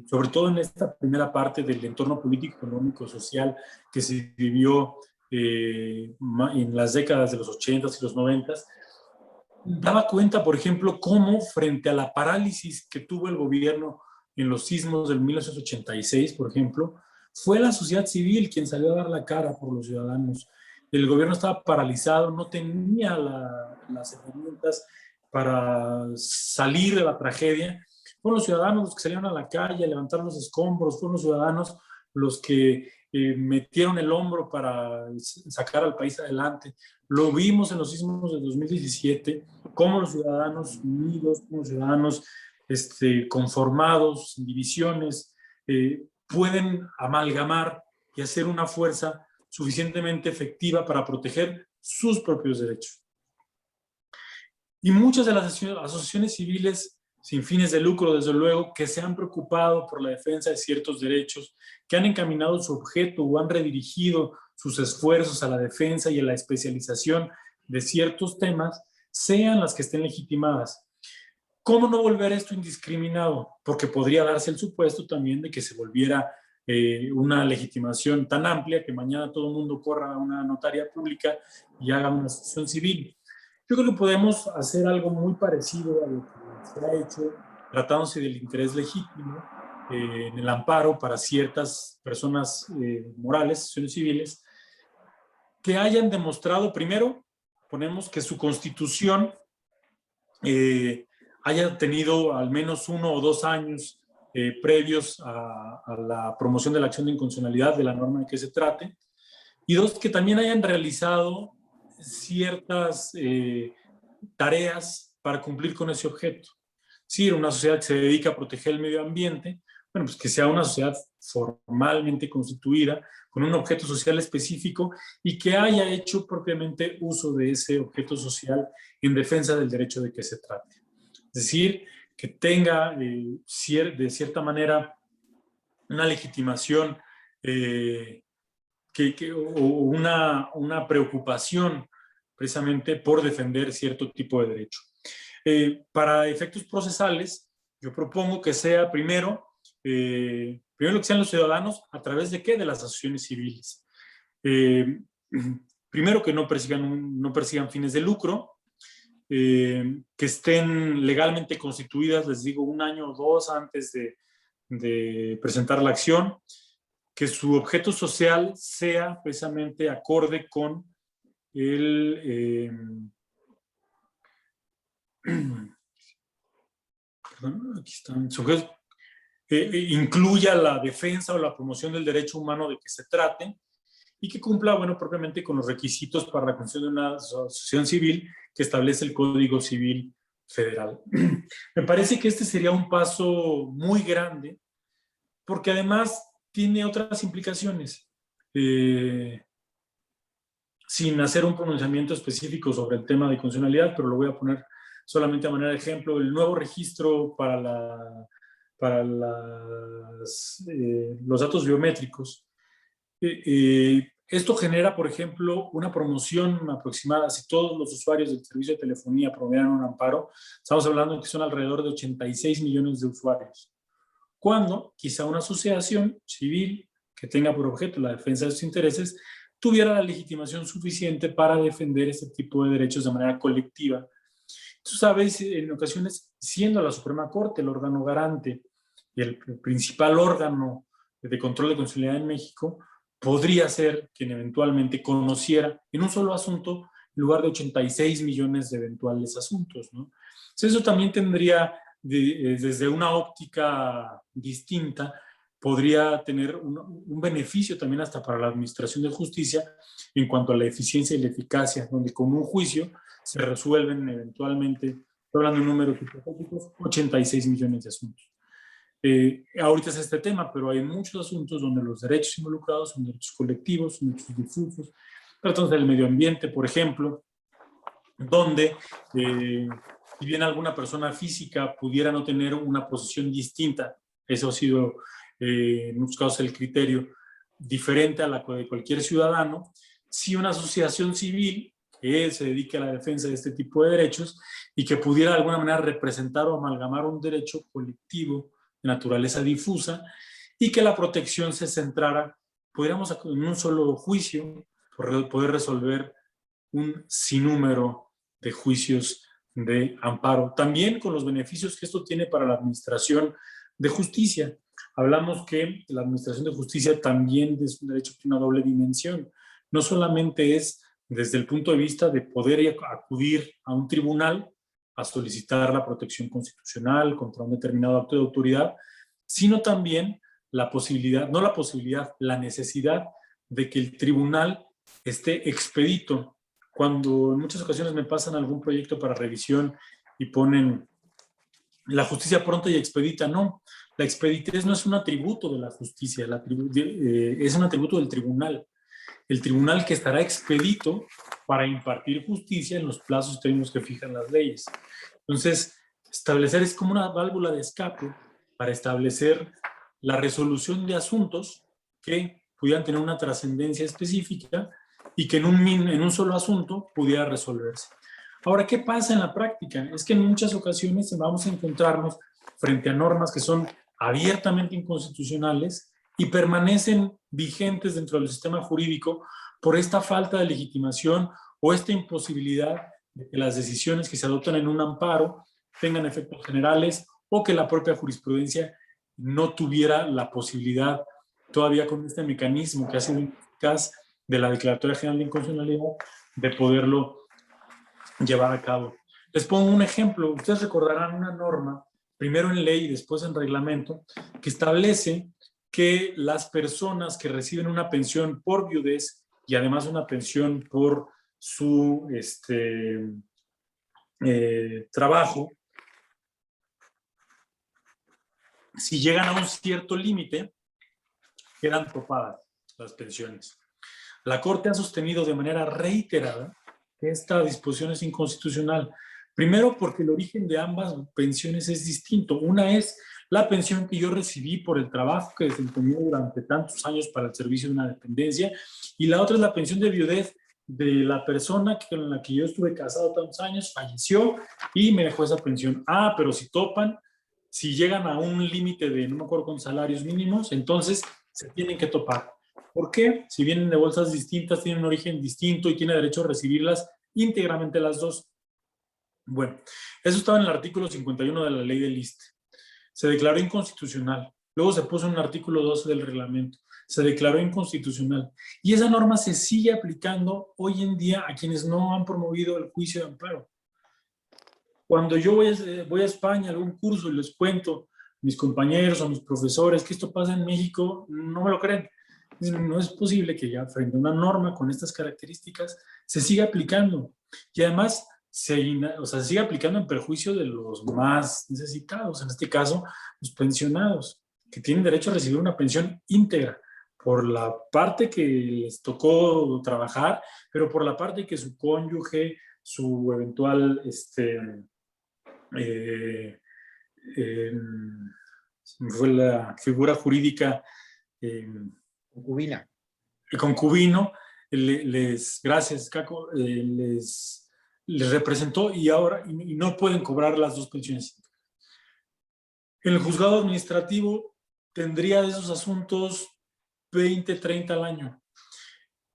Speaker 4: sobre todo en esta primera parte del entorno político, económico, social que se vivió en las décadas de los 80s y los 90s, daba cuenta, por ejemplo, cómo frente a la parálisis que tuvo el gobierno en los sismos del 1986, por ejemplo, fue la sociedad civil quien salió a dar la cara por los ciudadanos. El gobierno estaba paralizado, no tenía las herramientas para salir de la tragedia. Fueron los ciudadanos los que salieron a la calle a levantar los escombros, fueron los ciudadanos los que metieron el hombro para sacar al país adelante. Lo vimos en los sismos de 2017, cómo los ciudadanos unidos, cómo los ciudadanos conformados, sin divisiones, pueden amalgamar y hacer una fuerza suficientemente efectiva para proteger sus propios derechos. Y muchas de las asociaciones civiles sin fines de lucro, desde luego, que se han preocupado por la defensa de ciertos derechos, que han encaminado su objeto o han redirigido sus esfuerzos a la defensa y a la especialización de ciertos temas, sean las que estén legitimadas. ¿Cómo no volver esto indiscriminado? Porque podría darse el supuesto también de que se volviera una legitimación tan amplia que mañana todo el mundo corra a una notaría pública y haga una asociación civil. Yo creo que podemos hacer algo muy parecido a lo que se ha hecho tratándose del interés legítimo en el amparo para ciertas personas morales, asociaciones civiles, que hayan demostrado, primero, ponemos que su constitución haya tenido al menos 1 o 2 años previos a la promoción de la acción de inconstitucionalidad de la norma de que se trate, y 2, que también hayan realizado ciertas tareas para cumplir con ese objeto. Si una sociedad que se dedica a proteger el medio ambiente, bueno, pues que sea una sociedad formalmente constituida con un objeto social específico y que haya hecho propiamente uso de ese objeto social en defensa del derecho de que se trate. Es decir, que tenga de cierta manera una legitimación o una preocupación precisamente por defender cierto tipo de derecho. Para efectos procesales, yo propongo que sea primero lo que sean los ciudadanos, ¿a través de qué? De las asociaciones civiles. Primero, que no persigan fines de lucro, que estén legalmente constituidas, les digo, 1 año o 2 antes de presentar la acción, que su objeto social sea precisamente acorde con aquí están, incluya la defensa o la promoción del derecho humano de que se trate y que cumpla, bueno, propiamente con los requisitos para la constitución de una asociación civil que establece el Código Civil Federal. Me parece que este sería un paso muy grande porque además tiene otras implicaciones. Sin hacer un pronunciamiento específico sobre el tema de constitucionalidad, pero lo voy a poner solamente a manera de ejemplo, el nuevo registro para los datos biométricos. Esto genera, por ejemplo, una promoción aproximada. Si todos los usuarios del servicio de telefonía promovieran un amparo, estamos hablando de que son alrededor de 86 millones de usuarios. Cuando quizá una asociación civil que tenga por objeto la defensa de sus intereses tuviera la legitimación suficiente para defender este tipo de derechos de manera colectiva. Tú sabes, en ocasiones, siendo la Suprema Corte el órgano garante y el principal órgano de control de constitucionalidad en México, podría ser quien eventualmente conociera en un solo asunto en lugar de 86 millones de eventuales asuntos, ¿no? Entonces, eso también tendría, desde una óptica distinta, podría tener un beneficio también hasta para la administración de justicia en cuanto a la eficiencia y la eficacia, donde con un juicio se resuelven eventualmente, estoy hablando de números hipotéticos, 86 millones de asuntos. Ahorita es este tema, pero hay muchos asuntos donde los derechos involucrados son derechos colectivos, son derechos difusos, tratamos del medio ambiente, por ejemplo, donde si bien alguna persona física pudiera no tener una posición distinta, eso ha sido en muchos casos el criterio diferente a la de cualquier ciudadano, si una asociación civil que se dedique a la defensa de este tipo de derechos y que pudiera de alguna manera representar o amalgamar un derecho colectivo de naturaleza difusa y que la protección se centrara, pudiéramos en un solo juicio poder resolver un sinnúmero de juicios de amparo. También con los beneficios que esto tiene para la administración de justicia. Hablamos que la administración de justicia también es un derecho que tiene una doble dimensión. No solamente es desde el punto de vista de poder acudir a un tribunal a solicitar la protección constitucional contra un determinado acto de autoridad, sino también la posibilidad, no la posibilidad, la necesidad de que el tribunal esté expedito. Cuando en muchas ocasiones me pasan algún proyecto para revisión y ponen la justicia pronta y expedita, no. La expeditez no es un atributo de la justicia, es un atributo del tribunal. El tribunal que estará expedito para impartir justicia en los plazos y términos que fijan las leyes. Entonces, establecer es como una válvula de escape para establecer la resolución de asuntos que pudieran tener una trascendencia específica y que en un solo asunto pudiera resolverse. Ahora, ¿qué pasa en la práctica? Es que en muchas ocasiones vamos a encontrarnos frente a normas que son abiertamente inconstitucionales y permanecen vigentes dentro del sistema jurídico por esta falta de legitimación o esta imposibilidad de que las decisiones que se adoptan en un amparo tengan efectos generales o que la propia jurisprudencia no tuviera la posibilidad, todavía con este mecanismo que ha sido eficaz de la Declaratoria General de Inconstitucionalidad, de poderlo llevar a cabo. Les pongo un ejemplo. Ustedes recordarán una norma, primero en ley y después en reglamento, que establece que las personas que reciben una pensión por viudez y además una pensión por su trabajo, si llegan a un cierto límite, quedan topadas las pensiones. La Corte ha sostenido de manera reiterada que esta disposición es inconstitucional. Primero, porque el origen de ambas pensiones es distinto. Una es la pensión que yo recibí por el trabajo que desempeñé durante tantos años para el servicio de una dependencia, y la otra es la pensión de viudez de la persona con la que yo estuve casado tantos años, falleció y me dejó esa pensión. Ah, pero si topan, si llegan a un límite de, no me acuerdo, con salarios mínimos, entonces se tienen que topar. ¿Por qué? Si vienen de bolsas distintas, tienen un origen distinto y tiene derecho a recibirlas íntegramente las dos. Bueno, eso estaba en el artículo 51 de la ley del ISSSTE. Se declaró inconstitucional. Luego se puso en el artículo 12 del reglamento. Se declaró inconstitucional. Y esa norma se sigue aplicando hoy en día a quienes no han promovido el juicio de amparo. Cuando yo voy a España a algún curso y les cuento a mis compañeros o a mis profesores que esto pasa en México, no me lo creen. No es posible que ya frente a una norma con estas características se siga aplicando. Y además se sigue aplicando en perjuicio de los más necesitados, en este caso los pensionados, que tienen derecho a recibir una pensión íntegra por la parte que les tocó trabajar, pero por la parte que su cónyuge, su eventual fue la figura jurídica
Speaker 2: concubina.
Speaker 4: El concubino gracias, Caco, les representó y ahora y no pueden cobrar las dos pensiones. En el juzgado administrativo tendría de esos asuntos 20, 30 al año.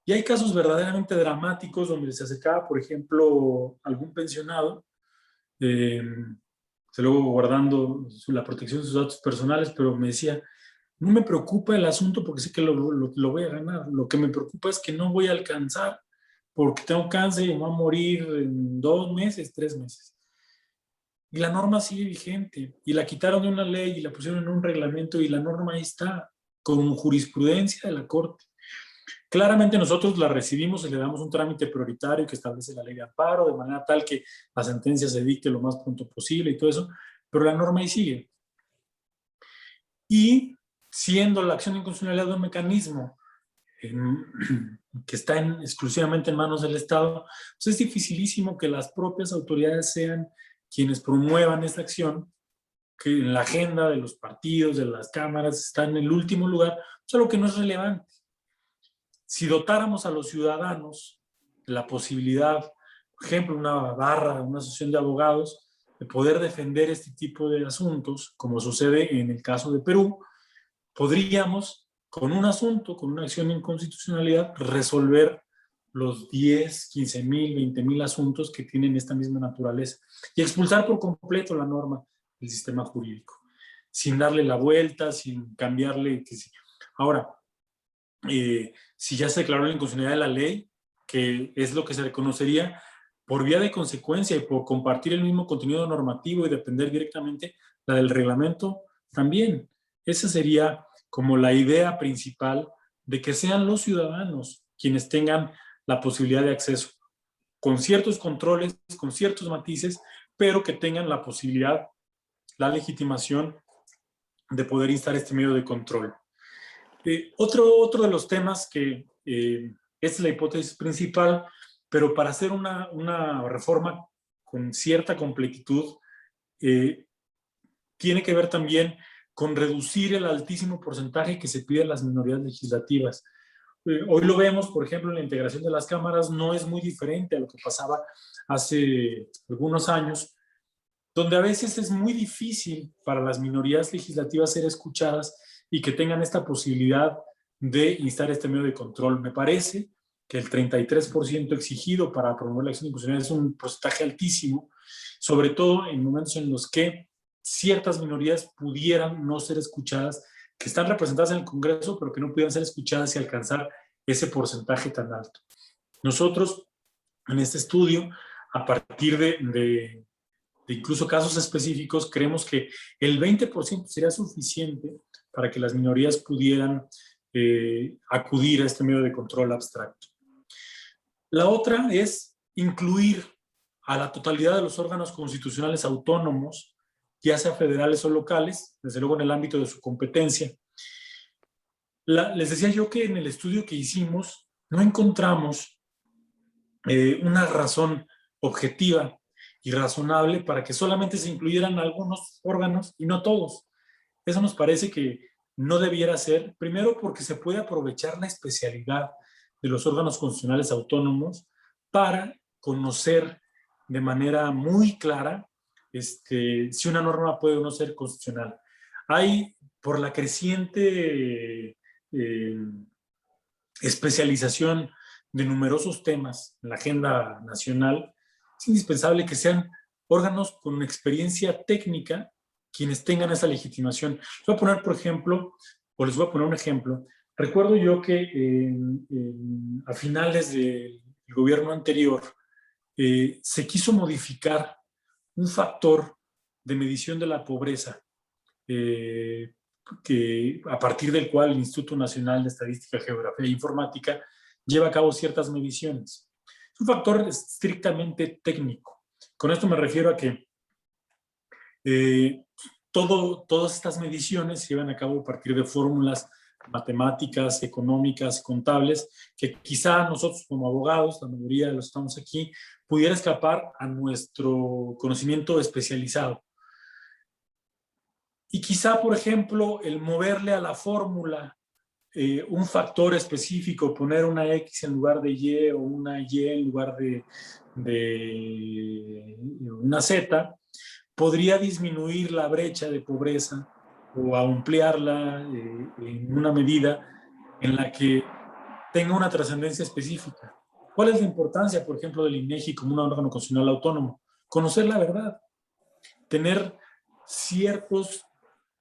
Speaker 4: Y hay casos verdaderamente dramáticos donde se acercaba, por ejemplo, algún pensionado, luego guardando la protección de sus datos personales, pero me decía, no me preocupa el asunto porque sé que lo voy a ganar. Lo que me preocupa es que no voy a alcanzar porque tengo cáncer y me voy a morir en 2 meses, 3 meses. Y la norma sigue vigente. Y la quitaron de una ley y la pusieron en un reglamento y la norma ahí está, con jurisprudencia de la Corte. Claramente nosotros la recibimos y le damos un trámite prioritario que establece la ley de amparo, de manera tal que la sentencia se dicte lo más pronto posible y todo eso, pero la norma ahí sigue. Y siendo la acción de inconstitucionalidad un mecanismo que está exclusivamente en manos del Estado, pues es dificilísimo que las propias autoridades sean quienes promuevan esta acción, que en la agenda de los partidos, de las cámaras, está en el último lugar, solo que no es relevante. Si dotáramos a los ciudadanos de la posibilidad, por ejemplo, una barra, una asociación de abogados, de poder defender este tipo de asuntos, como sucede en el caso de Perú, podríamos, con un asunto, con una acción de inconstitucionalidad, resolver los 10, 15 mil, 20 mil asuntos que tienen esta misma naturaleza y expulsar por completo la norma del sistema jurídico, sin darle la vuelta, sin cambiarle. Ahora, si ya se declaró la inconstitucionalidad de la ley, que es lo que se reconocería, por vía de consecuencia y por compartir el mismo contenido normativo y depender directamente la del reglamento, también. Esa sería como la idea principal de que sean los ciudadanos quienes tengan la posibilidad de acceso, con ciertos controles, con ciertos matices, pero que tengan la posibilidad, la legitimación de poder instar este medio de control. Otro de los temas que es la hipótesis principal, pero para hacer una reforma con cierta completitud, tiene que ver también con reducir el altísimo porcentaje que se pide a las minorías legislativas. Hoy lo vemos, por ejemplo, en la integración de las cámaras, no es muy diferente a lo que pasaba hace algunos años, donde a veces es muy difícil para las minorías legislativas ser escuchadas y que tengan esta posibilidad de instar este medio de control. Me parece que el 33% exigido para promover la acción inconstitucional es un porcentaje altísimo, sobre todo en momentos en los que ciertas minorías pudieran no ser escuchadas, que están representadas en el Congreso, pero que no pudieran ser escuchadas y alcanzar ese porcentaje tan alto. Nosotros, en este estudio, a partir de incluso casos específicos, creemos que el 20% sería suficiente para que las minorías pudieran acudir a este medio de control abstracto. La otra es incluir a la totalidad de los órganos constitucionales autónomos, ya sea federales o locales, desde luego en el ámbito de su competencia. Les decía yo que en el estudio que hicimos no encontramos una razón objetiva y razonable para que solamente se incluyeran algunos órganos y no todos. Eso nos parece que no debiera ser, primero porque se puede aprovechar la especialidad de los órganos constitucionales autónomos para conocer de manera muy clara si una norma puede o no ser constitucional. Hay, por la creciente especialización de numerosos temas en la agenda nacional, es indispensable que sean órganos con experiencia técnica quienes tengan esa legitimación. Les voy a poner, por ejemplo, o les voy a poner un ejemplo. Recuerdo yo que a finales del gobierno anterior se quiso modificar un factor de medición de la pobreza, que a partir del cual el Instituto Nacional de Estadística, Geografía e Informática lleva a cabo ciertas mediciones. Es un factor estrictamente técnico. Con esto me refiero a que todas estas mediciones se llevan a cabo a partir de fórmulas matemáticas, económicas, contables, que quizá nosotros como abogados, la mayoría de los que estamos aquí, pudiera escapar a nuestro conocimiento especializado. Y quizá, por ejemplo, el moverle a la fórmula un factor específico, poner una X en lugar de Y o una Y en lugar de una Z, podría disminuir la brecha de pobreza o ampliarla en una medida en la que tenga una trascendencia específica. ¿Cuál es la importancia, por ejemplo, del INEGI como un órgano constitucional autónomo? Conocer la verdad, tener ciertos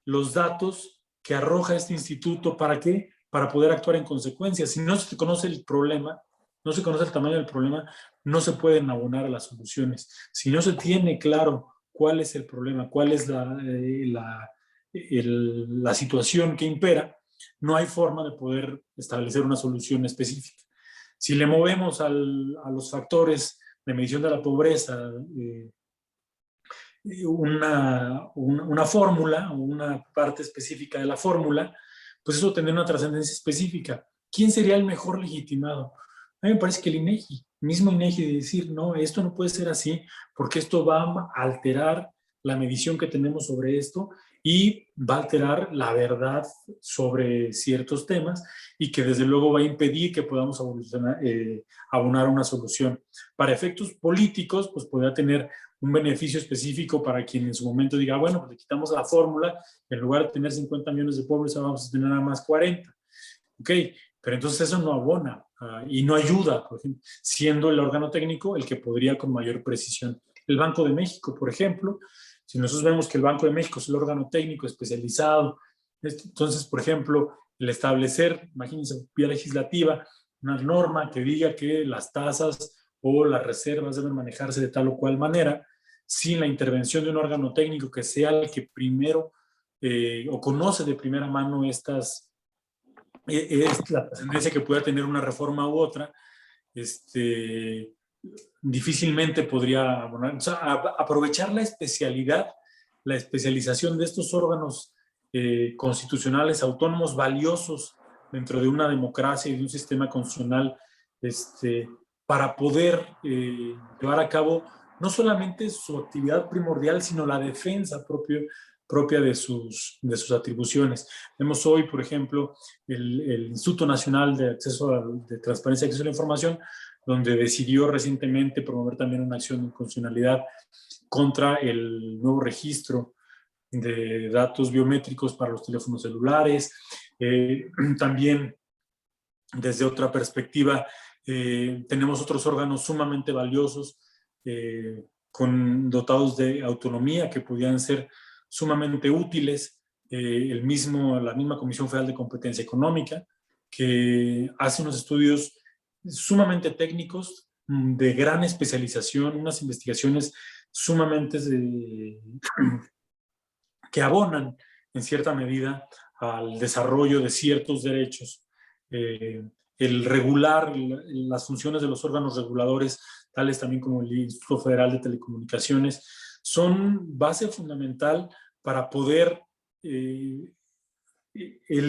Speaker 4: los datos que arroja este instituto. ¿Para qué? Para poder actuar en consecuencia. Si no se conoce el problema, no se conoce el tamaño del problema, no se pueden abonar a las soluciones. Si no se tiene claro cuál es el problema, cuál es la situación que impera, no hay forma de poder establecer una solución específica. Si le movemos a los factores de medición de la pobreza una fórmula o una parte específica de la fórmula, pues eso tendría una trascendencia específica. ¿Quién sería el mejor legitimado? A mí me parece que el INEGI, mismo INEGI, de decir, no, esto no puede ser así, porque esto va a alterar la medición que tenemos sobre esto y va a alterar la verdad sobre ciertos temas y que desde luego va a impedir que podamos abonar una solución. Para efectos políticos, pues podría tener un beneficio específico para quien en su momento diga, bueno, pues le quitamos la fórmula, en lugar de tener 50 millones de pobres, vamos a tener nada más 40. Ok, pero entonces eso no abona y no ayuda, por ejemplo, siendo el órgano técnico el que podría con mayor precisión. El Banco de México, por ejemplo, si nosotros vemos que el Banco de México es el órgano técnico especializado, entonces, por ejemplo, el establecer, imagínense, vía legislativa, una norma que diga que las tasas o las reservas deben manejarse de tal o cual manera, sin la intervención de un órgano técnico que sea el que primero o conoce de primera mano es la trascendencia que pueda tener una reforma u otra, difícilmente podría abonar. O sea, aprovechar la especialidad, la especialización de estos órganos constitucionales autónomos valiosos dentro de una democracia y de un sistema constitucional, para poder llevar a cabo no solamente su actividad primordial, sino la defensa propia de sus atribuciones. Vemos hoy, por ejemplo, el Instituto Nacional de Transparencia y Acceso a la Información, donde decidió recientemente promover también una acción de inconstitucionalidad contra el nuevo registro de datos biométricos para los teléfonos celulares. También, desde otra perspectiva, tenemos otros órganos sumamente valiosos, dotados de autonomía, que podían ser sumamente útiles. La misma Comisión Federal de Competencia Económica, que hace unos estudios sumamente técnicos, de gran especialización, unas investigaciones sumamente que abonan en cierta medida al desarrollo de ciertos derechos. El regular las funciones de los órganos reguladores, tales también como el Instituto Federal de Telecomunicaciones, son base fundamental para poder el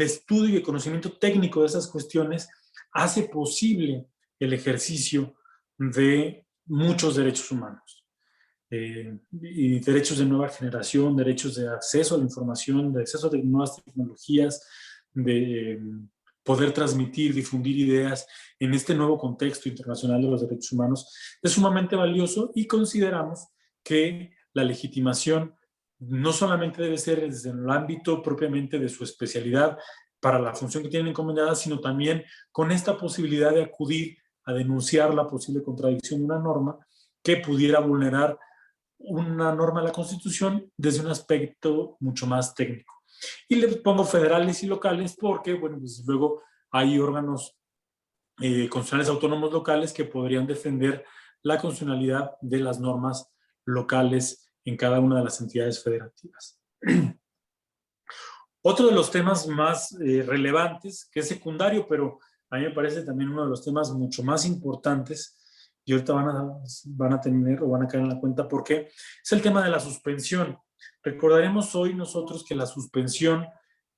Speaker 4: estudio y el conocimiento técnico de esas cuestiones hace posible el ejercicio de muchos derechos humanos. Y derechos de nueva generación, derechos de acceso a la información, de acceso a nuevas tecnologías, de poder transmitir, difundir ideas en este nuevo contexto internacional de los derechos humanos, es sumamente valioso, y consideramos que la legitimación no solamente debe ser desde el ámbito propiamente de su especialidad para la función que tienen encomendada, sino también con esta posibilidad de acudir a denunciar la posible contradicción de una norma que pudiera vulnerar una norma de la Constitución desde un aspecto mucho más técnico. Y le pongo federales y locales porque, bueno, pues luego hay órganos constitucionales autónomos locales que podrían defender la constitucionalidad de las normas locales en cada una de las entidades federativas. Otro de los temas más relevantes, que es secundario, pero a mí me parece también uno de los temas mucho más importantes, y ahorita van a tener o van a caer en la cuenta por qué, es el tema de la suspensión. Recordaremos hoy nosotros que la suspensión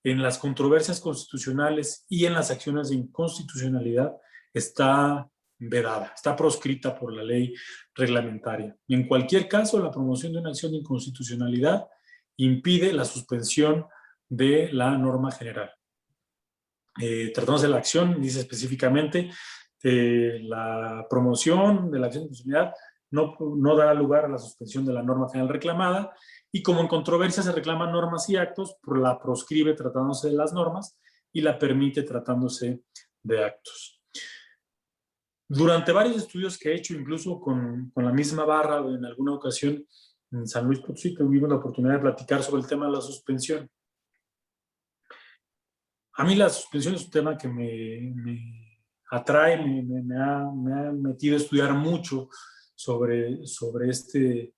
Speaker 4: en las controversias constitucionales y en las acciones de inconstitucionalidad está vedada, está proscrita por la ley reglamentaria. Y en cualquier caso, la promoción de una acción de inconstitucionalidad impide la suspensión de la norma general. tratándose de la acción, dice específicamente, la promoción de la acción de constitucionalidad no dará lugar a la suspensión de la norma general reclamada, y como en controversia se reclaman normas y actos, la proscribe tratándose de las normas y la permite tratándose de actos. Durante varios estudios que he hecho, incluso con la misma barra, en alguna ocasión en San Luis Potosí, tuvimos la oportunidad de platicar sobre el tema de la suspensión. A mí la suspensión es un tema que me atrae, me ha metido a estudiar mucho sobre este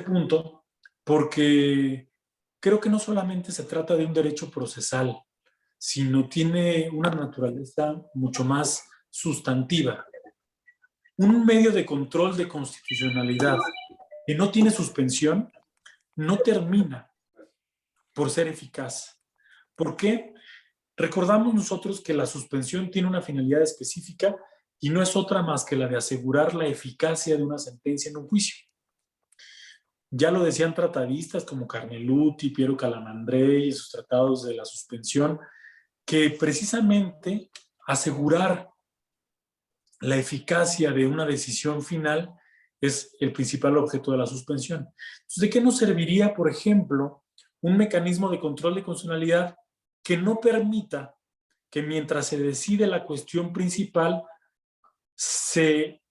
Speaker 4: punto, porque creo que no solamente se trata de un derecho procesal, sino tiene una naturaleza mucho más sustantiva. Un medio de control de constitucionalidad que no tiene suspensión no termina por ser eficaz. ¿Por qué? Recordamos nosotros que la suspensión tiene una finalidad específica y no es otra más que la de asegurar la eficacia de una sentencia en un juicio. Ya lo decían tratadistas como Carneluti, Piero Calamandrei y sus tratados de la suspensión, que precisamente asegurar la eficacia de una decisión final es el principal objeto de la suspensión. Entonces, ¿de qué nos serviría, por ejemplo, un mecanismo de control de constitucionalidad que no permita que mientras se decide la cuestión principal se